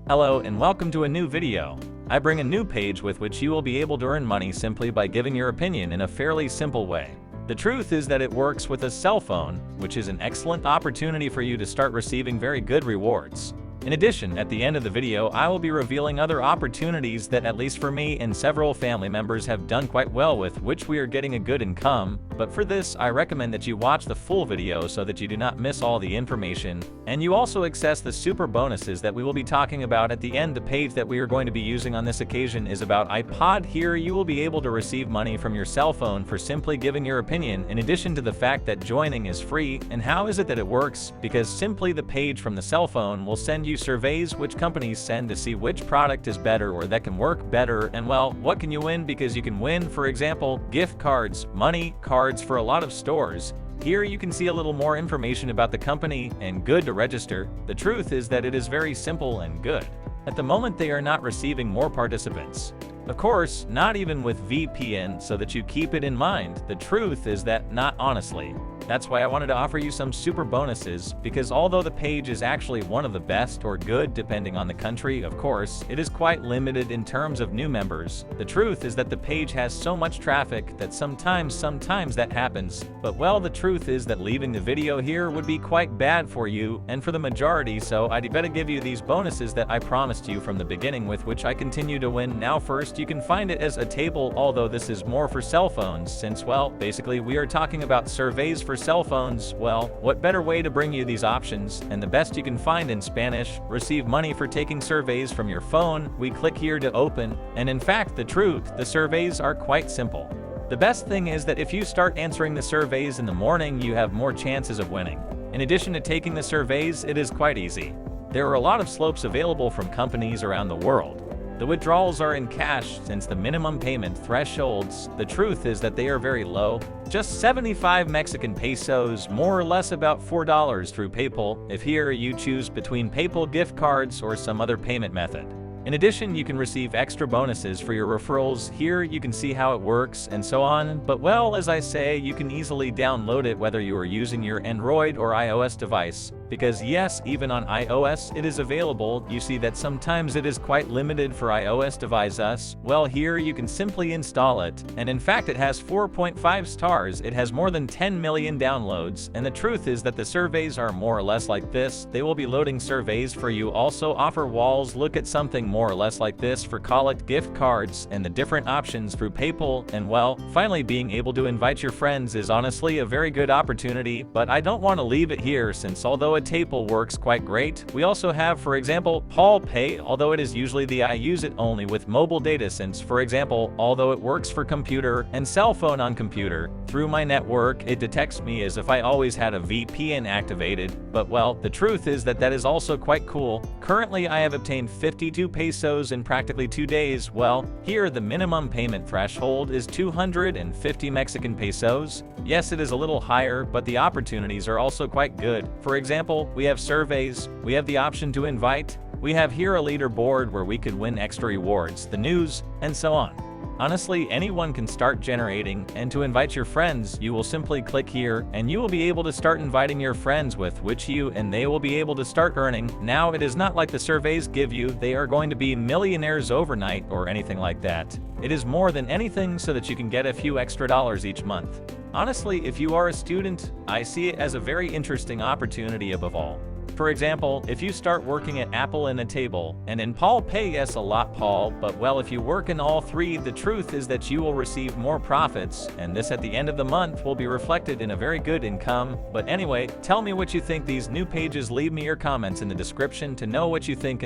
Hello and welcome to a new video. I bring a new page with which you will be able to earn money simply by giving your opinion in a fairly simple way. The truth is that it works with a cell phone, which is an excellent opportunity for you to start receiving very good rewards. In addition, at the end of the video, I will be revealing other opportunities that at least for me and several family members have done quite well with which we are getting a good income, but for this I recommend that you watch the full video so that you do not miss all the information, and you also access the super bonuses that we will be talking about at the end. The page that we are going to be using on this occasion is about iPod. Here you will be able to receive money from your cell phone for simply giving your opinion, in addition to the fact that joining is free. And how is it that it works? Because simply the page from the cell phone will send you surveys which companies send to see which product is better or that can work better, and well, what can you win? Because you can win, for example, gift cards, money, cards for a lot of stores. Here you can see a little more information about the company and good to register. The truth is that it is very simple and good. At the moment they are not receiving more participants. Of course, not even with VPN, so that you keep it in mind. The truth is that not honestly. That's why I wanted to offer you some super bonuses, because although the page is actually one of the best or good depending on the country, of course, it is quite limited in terms of new members. The truth is that the page has so much traffic that sometimes that happens. But well, the truth is that leaving the video here would be quite bad for you and for the majority, so I'd better give you these bonuses that I promised you from the beginning, with which I continue to win. Now first, you can find it as a table, although this is more for cell phones, since well, basically we are talking about surveys for cell phones. Well, what better way to bring you these options, and the best you can find in Spanish. Receive money for taking surveys from your phone. We click here to open, and in fact, the truth, the surveys are quite simple. The best thing is that if you start answering the surveys in the morning, you have more chances of winning. In addition to taking the surveys, it is quite easy. There are a lot of slopes available from companies around the world. The withdrawals are in cash, since the minimum payment thresholds, the truth is that they are very low. Just 75 Mexican pesos, more or less about $4 through PayPal, if here you choose between PayPal gift cards or some other payment method. In addition, you can receive extra bonuses for your referrals. Here you can see how it works and so on, but well, as I say, you can easily download it whether you are using your Android or iOS device. Because yes, even on iOS it is available. You see that sometimes it is quite limited for iOS devices. Well, here you can simply install it, and in fact it has 4.5 stars. It has more than 10 million downloads, and the truth is that the surveys are more or less like this. They will be loading surveys for you. Also offer walls. Look at something more or less like this for collect gift cards and the different options through PayPal. And well, finally being able to invite your friends is honestly a very good opportunity, but I don't want to leave it here, since although a PayPal works quite great, we also have, for example, Paul Pay, although it is usually I use it only with mobile data, since for example, although it works for computer and cell phone on computer, through my network it detects me as if I always had a VPN activated. But well, the truth is that is also quite cool. Currently I have obtained 52 pesos in practically 2 days. Well, here the minimum payment threshold is 250 Mexican pesos. Yes, it is a little higher, but the opportunities are also quite good. For example, we have surveys, we have the option to invite, we have here a leaderboard where we could win extra rewards, the news, and so on. Honestly, anyone can start generating, and to invite your friends, you will simply click here, and you will be able to start inviting your friends with which you and they will be able to start earning. Now, it is not like the surveys give you they are going to be millionaires overnight or anything like that. It is more than anything so that you can get a few extra dollars each month. Honestly, if you are a student, I see it as a very interesting opportunity above all. For example, if you start working at Apple in a table, and in Paul Pay, yes, a lot Paul, but well, if you work in all three, the truth is that you will receive more profits, and this at the end of the month will be reflected in a very good income. But anyway, tell me what you think these new pages. Leave me your comments in the description to know what you think.